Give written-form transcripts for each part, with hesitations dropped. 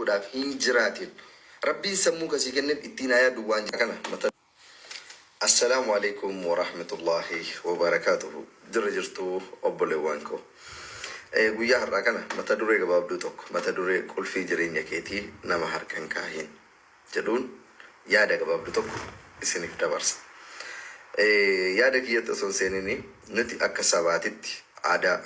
godhaaf hin jiraatin. Rabbiin sammuu kasii kenneef ittiin haa yaaddu waan kana mata. Assalaamu alaikum wa rahmatullahi wa barakatuhu. Jirra jirtuu obboleewwan koo. Guyyaa har'aa kana mata duree gabaabduu tokko mata duree qulfii jireenya keetii nama harkaan kaahin jedhuun yaada gabaabduu tokko isiniif dabarsa. Yaada kiyyatti osoo hin seenini nuti akka sabaatitti aadaa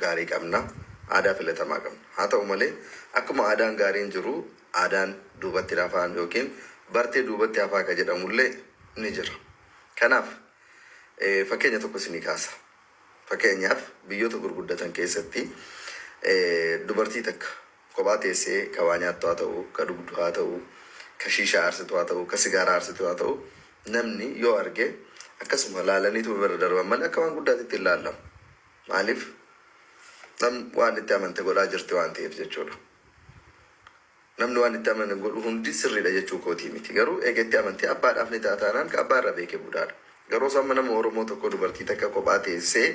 gaarii qabna, aadaa filatamaa qabna. Haa ta'u malee akkuma aadaan gaariin jiru aadaan duubatti hafaan yookiin bartee duubatti hafaa ka jedhamullee ni jira. Kanaaf fakkeenya tokko isinii kaasa. Fakkeenyaaf biyyoota gurguddatan keessatti dubartii takka kophaa teessee ka waa nyaattu haa ta'u, ka dhugdu haa ta'u, ka shiishaa aarsitu haa ta'u, ka sigaaraa aarsitu haa ta'u, namni yoo arge akkasuma laalaniitu bira darban malee akka waan guddaatitti hin laallamu. Maaliif? Namni waan itti amante godhaa jirti waan ta'eef jechuudha. Namni waan itti amante godhu hundi sirriidha jechuu kootii miti. Garuu eegetti amantee abbaadhaaf ni taataanaan ka abbaa irraa beekee budaadha. Garuu samma nama Oromoo tokko dubartii takka kophaa teessee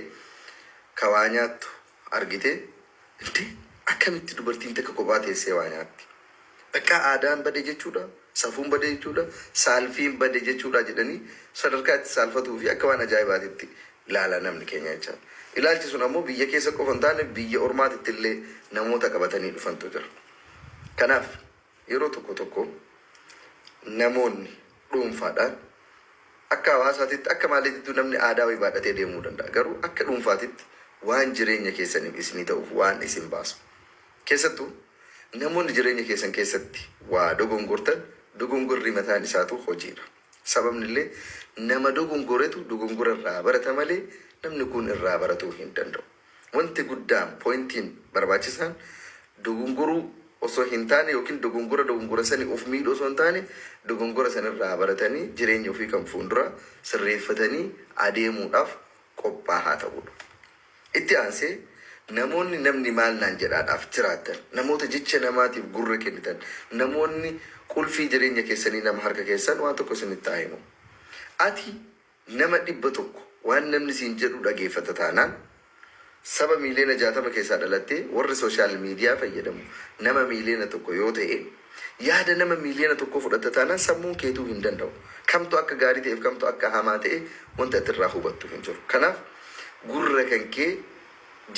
ka waa nyaattu argite inti akkamitti dubartiin takka kophaa teessee waa nyaatti? Bakka aadaan bade jechuudha, safuun bade jechuudha, saalfiin bade jechuudha jedhanii sadarkaa itti saalfatuu fi akka waan ajaa'ibaatitti ilaala namni keenya jechaadha. Ilaalchi sun ammoo biyya keessa qofa hin taane biyya ormaatitti illee namoota qabatanii dhufantu jira. Kanaaf yeroo tokko tokko namoonni dhuunfaadhaan akka hawaasaatitti akka maaliitti namni aadaa wayii baadhatee deemuu danda'a. Garuu akka dhuunfaatitti waan jireenya keessaniif isinii ta'uuf waan isin baasu. Keessattuu namoonni jireenya keessan keessatti waa dogongortan dogongorri mataan isaatu hojiidha. Sababni illee nama dogongoretu dogongora irraa barata malee namni kun irraa baratuu hin danda'u. Wanti guddaan pointiin barbaachisaan dogongoruu osoo hin taane yookiin dogongora sanii of miidhuu osoo hin taane dogongora sanirraa baratanii jireenya ofii kan fuuldura sirreeffatanii adeemuudhaaf qophaa'aa ta'udha. Itti aansee namoonni namni maal naan jedhaadhaaf jiraatan, namoota jecha namaatiif gurra kennitan, namoonni qulfii jireenya keessanii nama harka keessan waan tokko isinitti haa himu. Ati nama 100 waan namni siin jedhu dhageeffata taanaan saba miiliyoona 60 keessaa dhalattee warri sooshaal miidiyaa fayyadamu nama miiliyoona 1 yoo ta'e yaada nama miiliyoona 1 fudhatta taanaan sammuun keetuu hin danda'u. Kamtu akka gaarii ta'eef kamtu akka hamaa ta'e wanta ati irraa hubattu hin jiru. Kanaaf gurra kan kee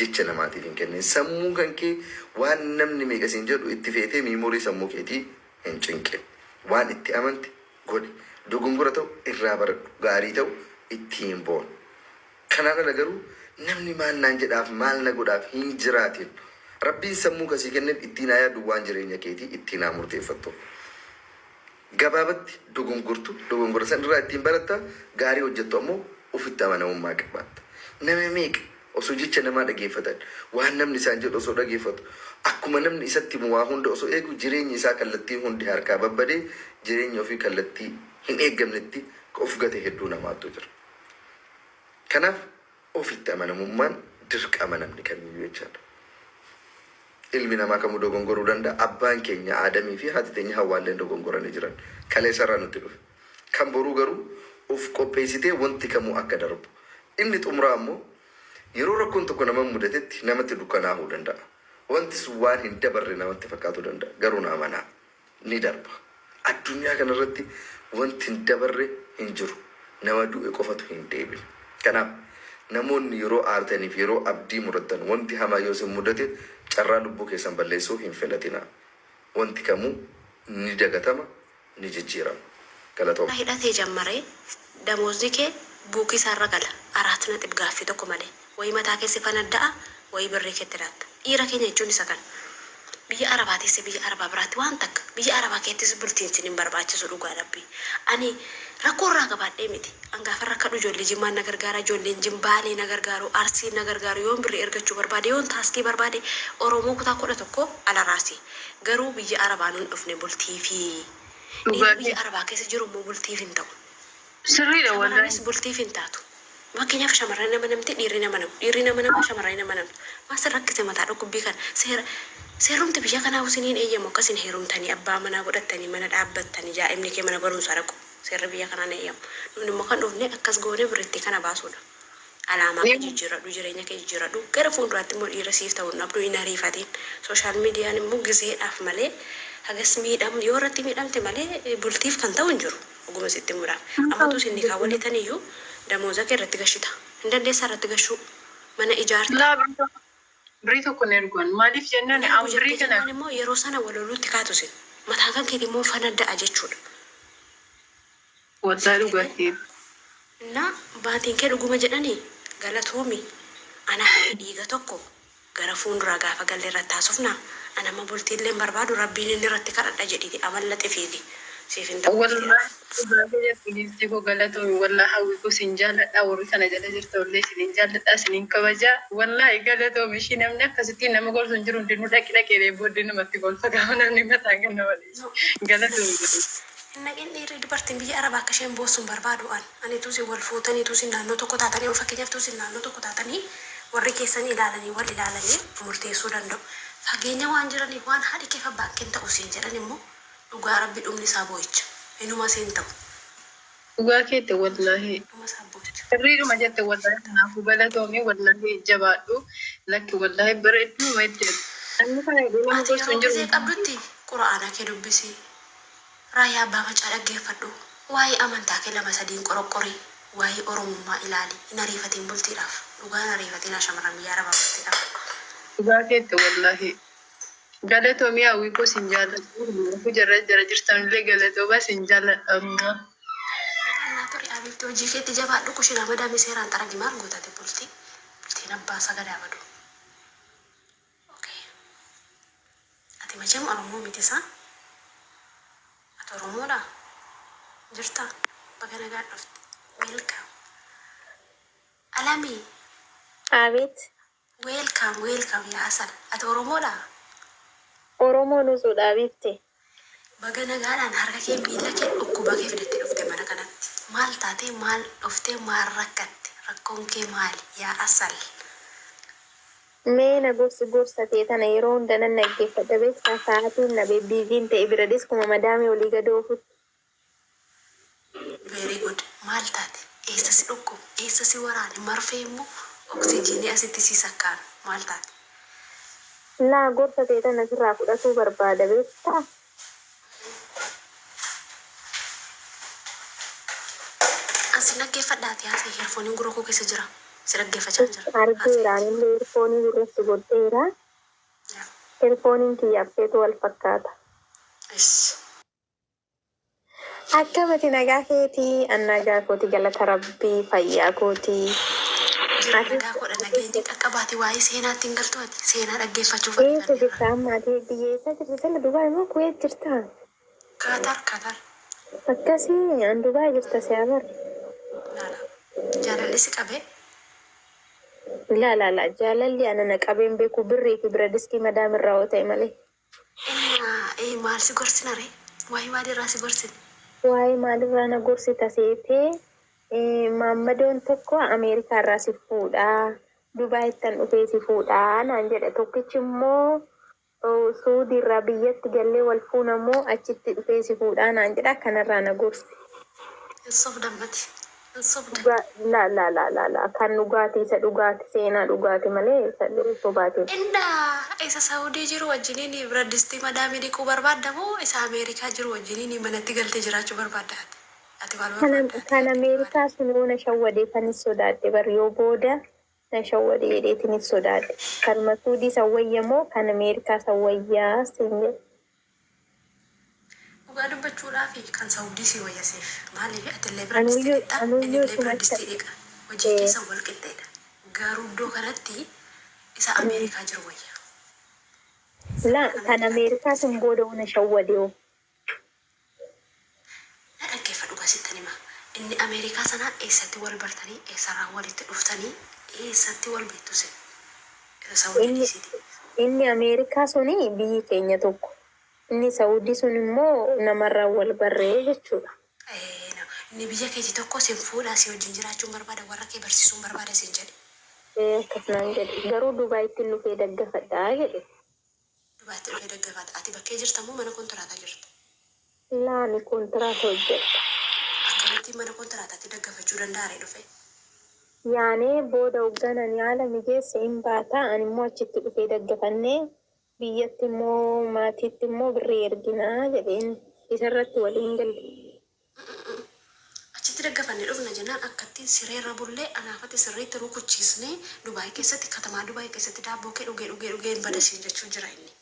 jecha namaatiif hin kennin. Sammuu kan kee waan namni meeqa siin jedhu itti feetee miimoorii sammuu keetii hin cinqe. Waan itti amante godhi. Dogongora ta'u irraa baradhu, gaarii ta'u ittiin boon. Kanaan ala garuu namni maal naan jedhaaf maal na godhaaf hin jiraatin. Rabbiin sammuu kasii kenneef ittiin haa yaaddu waan jireenya keetii ittiin haa murteeffattu. Gabaabatti dogongora san irraa ittiin baratta, gaarii hojjettu ammoo ofitti amanamummaa qabaatta. Nama meeqa osoo jecha namaa dhageeffatan waan namni isaan jedhu osoo dhageeffatu akkuma namni isatti himu waa hunda osoo eegu jireenyi isaa kallattii hundi harkaa babbadee jireenya ofii kallattii hin eeggamnetti of gate hedduu namaatu jira. Kanaaf ofitti amanamummaan dirqama namni kamiyyuu jechaadha. Ilmi namaa kamuu dogongoruu danda'a. Abbaan keenya Aadamii fi haati teenya Hawwaalleen dogongoranii jiran kaleessarraa nutti dhufe. Kan boruu garuu of qopheessitee wanti kamuu akka darbu. Inni xumuraa ammoo yeroo rakkoon tokko nama mudatetti namatti dukkanaa'uu danda'a. Wanti sun waan hin dabarre namatti fakkaatu danda'a. Garuu na amanaa ni darba. Addunyaa kanarratti wanti hin dabarre hin jiru. Nama du'e qofatu hin deebine. Kanaaf namoonni yeroo aartaniif yeroo abdii muratan wanti hamaa yoo isin mudate carraa lubbuu keessan balleessuu hin filatina. Wanti kamuu ni dagatama, ni jijjiirama. Galatooma. Hidhatee jammaree damoozni kee buukii isaarra gala. 4 gaaffii tokko malee. Wayii mataa keessi fanadda'a, wayii birrii keetti laata. Dhiira keenya jechuun isa kana. Biyya Arabaatis biyya Arabaa biraatti waan takka biyya Arabaa keettis bultiin sin hin barbaachisu dhugaa dhabbii. Ani rakkoo irraa gabaadhee miti. Angaafa rakkadhu ijoollee Jimmaan na gargaara, ijoolleen Jimbaalee na gargaaru, Arsii na gargaaru, yoon birrii ergachuu barbaade, yoon taaskii barbaade Oromoo kutaa 11 alaraasi. Garuu biyya Arabaa nun dhufne bultii fi biyya Arabaa keessa jiru immoo bultiif hin ta'u. Sirriidha wallahi. Bultiif hin taatu. Fakkeenyaaf shamarran nama namti dhiirri nama nama shamarran nama namtu. Maasa rakkise mataa dhukkubbii kan seerumti biyya kanaa usiniin eeyyamu akkasin heerumtanii abbaa manaa godhattanii mana dhaabbattanii daa'imni kee mana barumsaa dhaqu. Seerri biyya kanaa eeyyamu. Namni immoo kan dhufne akkas goone birritti kana baasuudha. alaamaa kee jijjiiradhu, jireenya kee jijjiiradhu. Gara fuulduraatti immoo dhiira siif ta'uu hin dhabdu hin ariifatiin. Sooshaal miidiyaan immoo gizeedhaaf malee hagas miidhamu yoo irratti miidhamte malee bultiif kan ta'u hin jiru. Oguma sitti himuudhaaf. Ammatu isin nikaa walitan iyyuu damooza kee irratti gashita. Hin dandeessaa irratti gashuu. Mana ijaarta. Laa birrii tokko hin ergoon. Maaliif jennaan birrii kana immoo yeroo sana waloluutti kaatu sin. Mataa kan keeti immoo fanadda'a jechuudha. wallaa dhugaatii. Na baatiin kee dhuguma jedhanii galatoomi. Ana dhiiga tokko gara fuulduraa gaafa gallee irratti haasofna. Ana amma bultiillee barbaadu rabbiin inni irratti kadhadha jedhiti amallaxe fiigi. Siif hin ta'u. Wallaa galatoomi wallaa hawwiku sin jaalladha warri kana jala jirta illee sin jaalladha sin kabajaa wallaa galatoomi ishii namni akkasitti nama gorsu hin jiru hundinuu dhaqee booddee namatti golfa gaafa namni mataa ganna malee galatoomi. Nageen dhiirri dubartiin biyya Arabaa akka isheen boossuun barbaadu ani tuusi wal fuutanii tuusi naannoo tokko taatanii fakkeenyaaf tuusi naannoo tokko taatanii warri keessanii ilaalanii wal ilaalanii murteessuu danda'u. Fageenya waan jiraniif waan haadhi kee fabbaakkeen ta'u siin jedhan immoo dhugaa rabbi dhumni isaa boo'icha. Inuma siin ta'u. Dhugaa keette wallaahi. Dhuma isaa boo'icha. Sirriidhuma jette wallaahi kanaafuu galatoomii wallaahi jabaadhu lakki wallaahi bareedduu maddee. Namni kana nama gorsu hin jiru. Ati qabdutti quraana kee dubbisi. Raayyaa abbaa macaa dhaggeeffadhu. Waa'ee amantaa kee lama sadiin qoroqqorii. Waa'ee oromummaa ilaali. Hin ariifatiin bultiidhaaf. Dhugaa hin ariifatiin shamarran biyya Arabaa bultiidhaaf. Dhugaa keette wallaahi. Galatoomii hawwiikoo sin jaalladhu. Jara jirtanillee galatoomaa sin jaalladha. Annaa ture abibti hojii keetti jabaadhu kushina madaamii seeraan xaragi maal gootate bultii. Bultiin abbaa sagadaa badu. Ati machamu Oromoo miti isaa? Ati Oromoodha? Jirta? Baga nagaa dhufte. Welcome. Alamii. Abet. Welcome yaa Hasan. Ati Oromoodha? Oromoo nusuudha bifte. Baga nagaadhaan harka kee miila kee dhukkuba kee fidattee dhufte mana kanatti. Maal taatee maal dhuftee maal rakkatte? Rakkoon kee maali yaa Asal? Mee na gorsatee tana yeroo hunda nan dhaggeeffadha beektaa sa'aatiin na biiziin ta'e bira diskuma madaamii olii gad oofutti. Very good. Maal taate? Eessa si dhukkuba? Eessa si waraane? Marfee immoo oksijiinii asitti si sakkaan. Maal taate? Laa gorsatee tana sirraa fudhatuu barbaada beektaa? Asi dhaggeeffadhaati haasa'e heerfooniin gurra koo keessa jira. Si dhaggeeffachaa jira. Argeeraan illee heerfoonii gurratti godheera. Heerfooniin kiyyaafeetu wal fakkaata. Akkamati nagaa keetii annagaa kooti galata rabbii fayyaa kootii. Jira nagaa godha nageenyi qaqqabaati waa'ee seenaatti hin galtu ati seenaa dhaggeeffachuuf. Eessa jirta ammaati biyyeessa jirti sala Dubaay immoo Kuweet jirta. Kaatar. Akkasii an Dubaay jirta si abar. Jaalalli si qabee? La jaalalli ana na qabeen beeku birrii fi bira diskii madaam irraa yoo ta'e malee. Maal si gorsina ree? Waa'ee maalirraa si gorsina? Waa'ee maalirraa na gorsita seetee maammadoon tokko Ameerikaa irraa si fuudhaa. Dubaayittan dhufee si fuudhaa naan jedha tokkichi immoo Suudii irraa biyyatti gallee wal fuunammoo achitti dhufee si fuudhaa naan jedha kanarraa na gorsi. Insof dammati. La kan dhugaatii isa dhugaatii seenaa dhugaatii malee isa sobaatiin. Isa Saawudii jiru wajjiniin bira distii madaamii dhiquu barbaadda moo isa Ameerikaa jiru wajjiniin manatti galtee jiraachuu barbaadda? Ati maal barbaadda? Kan Ameerikaa sunuu na shawwadee kanis sodaadde bari yoo booda na shawwadee jedheetinis sodaadde. Kan Suudii sawwayya moo kan Ameerikaa sawwayyaa siin jedhe. Dhugaa dubbachuudhaaf kan Saawudii si wayyaseef maaliif atillee bira distii dhiqxa innillee bira distii dhiqa hojii keessa wal qixxeedha. Garuu iddoo kanatti isa Ameerikaa jiru wayya. La kan Ameerikaa sun booda una shawwadee. Na dhaggeeffadhu gasittan hima. Inni Ameerikaa sanaa eessatti wal bartanii eessarraa walitti dhuftanii eessatti wal beektu sin? Saawudii dhiisiti. Inni Ameerikaa suni biyyi keenya tokko. Inni Saawudii sun immoo namarraa wal barree jechuudha. Inni biyya keetii tokko sin fuudhaa si wajjin jiraachuun barbaada warra kee barsiisuun barbaada sin jedhe. Akkasumaan jedhe garuu Dubaayitti dhufee daggafadhaa jedhe. Dubaayitti dhufee daggafadha. Ati bakkee jirta moo mana kontiraataa jirta? Laani kontiraata hojjedha. Akkamitti mana kontiraataatti daggafachuu danda'a ree dhufe? yaanee booda hooggananii haala mijeessa hin baata ani immoo achitti dhufee daggafannee biyyatti immoo maatiitti immoo birrii erginaa jedheen isarratti waliin galle. Achitti daggafannee dhufna jennaan akkattiin sireerra bullee anaafatti sirriitti rukuchiisnee Dubaay keessatti katamaa Dubaay keessatti daabboo kee dhugee hin badasiin jechuu jira inni.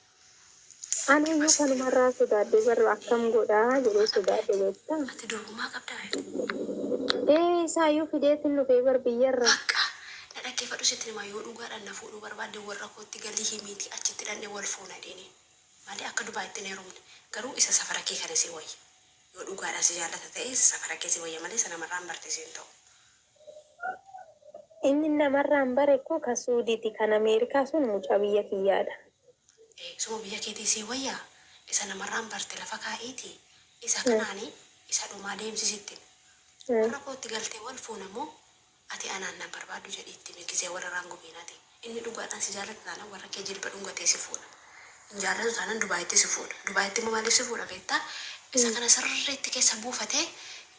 Ani iyyuu kanumarraa sodaadde barra akkam godhaa jedhee sodaadde beektaa. Ati dorgummaa qabdaa? Isaayyuu fideetiin dhufee bar biyyarra. Bakka na dhaggeeffadhu sitti nama yoo dhugaadhaan na fuudhuu barbaadde warra kootti galii himiiti achitti dhannee wal fuuna deene. Malee akka Dubaayitti hin heerumne garuu isa safara kee kana si wayya. Yoo dhugaadhaan si jaallata ta'e safara kee si wayya malee isa namarraan bartee hin ta'u. Inni namarraan bare koo ka Suudiiti kan Ameerikaa sun mucaa biyya kiyyaadha. Suma biyya keetii si wayyaa isa namarraan barte lafa kaa'iiti isa kanaanii isa dhumaa deemsisitti. Warra kootti galtee wal fuuna moo ati anaan na barbaadu jedhiitti migisee warraan gubiinati. Inni dhugaadhaan si jaallata taanaan warra kee jilba dhungatee si fuudha. Hin jaallatu taanaan Dubaayitti si fuudha. Dubaayitti immoo maaliif si fuudha beektaa? Isa kana sirriitti keessa buufatee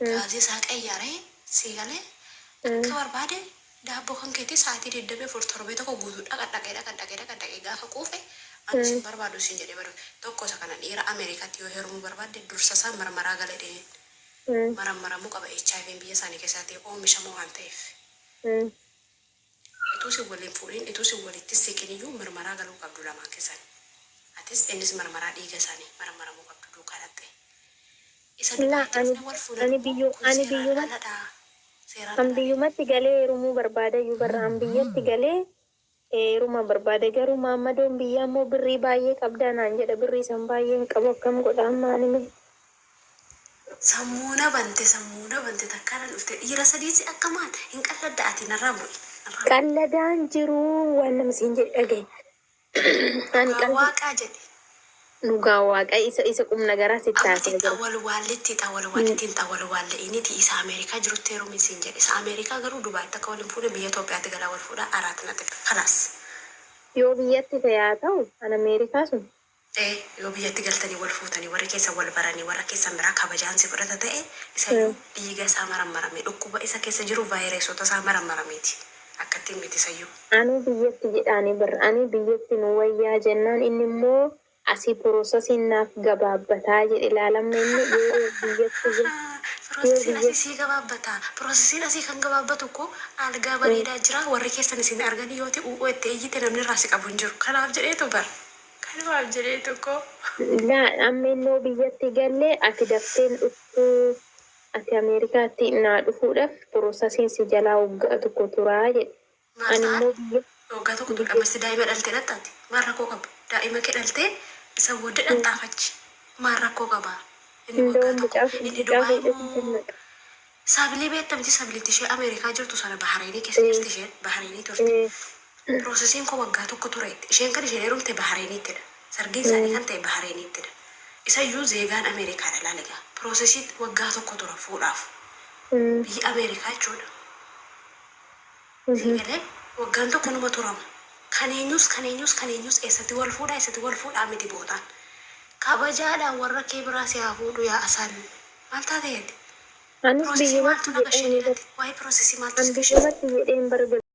gaazii isaa qayyaaree si galee akka barbaade daabboo kan keetii sa'aatii 24 torbee tokko guutuu dhaqadhaqee gaafa quufe ani sin barbaadu sin jedhee badu tokko isa kana dhiira Ameerikaatti yoo heerumuu barbaadde dursa isaa marmaraa galee deemee. Marammaramuu qaba HIV biyya isaanii keessatti oomishamu waan ta'eef. Ituu si waliin fuudhin ituu si walitti siqin iyyuu marmaraa galuu qabdu lamaan keessan. Atis innis marmaraa dhiiga isaanii marmaramuu qabdu duukaa dhatte. Isa Dubaayittis wal fuudhan an biyyumatti galee heerumuu barbaada iyyuu barra an biyyatti galee heeruma barbaada garuu maammadoon biyya immoo birrii baay'ee qabdaa naan jedha birrii san baay'ee hin qabu akkam godhaan maanime. Sammuuna bante takkaadhaan dhufte dhiira sadiisi akka maal hin qalladda ati narraa bu'e. Qalladaan jiru waan namisiin jedhe dhagaye. Dhugaa waaqaa jedhe. Dhugaa waaqa isa qubna garaa sitti taasise. Xawwal waalle initi isa Ameerikaa jirutti heerumin siin jedhe. Isa Ameerikaa garuu Dubaayitti akka waliin fuudhe biyya Itoophiyaatti galaa wal fuudhaa araat na xiqqaa. Kalaas. Yoo biyyatti ta'e haa ta'u an Ameerikaa sun. Yoo biyyatti galtanii wal fuutanii warri keessa wal baranii warra keessa biraa kabajaan si fudhata ta'e isa dhiiga isaa marammarame dhukkuba isa keessa jiru vaayireesota isaa marammarameeti akkattiin miti sayyuu. Ani biyyatti jedhaanii birra ani biyyatti nu wayyaa jennaan inni immoo asii piroosesiin naaf gabaabbataa jedhe ilaalamne inni yeroo biyyatti jiru. Piroosesiin asii sii gabaabbataa. Piroosesiin asii kan gabaabbatu ko algaa bareedaa jira warri keessan isin arganii yoo ta'u itti eeyyite namni irraa si qabu hin jiru. Kanaaf jedheetu bara. Kanaaf jedhee tokko. Amma innoo biyyatti gallee ati dafteen dhuftuu ati Ameerikaatti naa dhufuudhaaf piroosesiin si jalaa waggaa tokko turaa jedhe. Ani immoo biyya. Waggaa tokko tura ammas daa'ima dhaltee dhattaati. Maal rakkoo qabu? Daa'ima kee dhaltee isa booda dhanxaafachi. Maal rakkoo qaba? Inni waggaa tokko inni Dubaay immoo sabilii beektamti sabiliitti ishee Ameerikaa jirtu sana Bahareenii keessa jirti isheen Bahareenii turte. Piroosesiin koo waggaa tokko tureetti. Isheen kan isheen heerumte Bahareeniittidha. Sargiin isaanii kan ta'e Bahareeniittidha. Isa iyyuu zeegaan Ameerikaadha laalagaa. Piroosesii waggaa tokko tura fuudhaaf. Biyya Ameerikaa jechuudha. Sigalee waggaan tokko numa turama. Kaneenyus eessatti wal fuudhaa miti bootaan. Kabajaadhaan warra kee biraa si haa fuudhu yaa asaan. Maal taateeti? Piroosesii maaltu naqa ishee waa'ee piroosesii maaltu si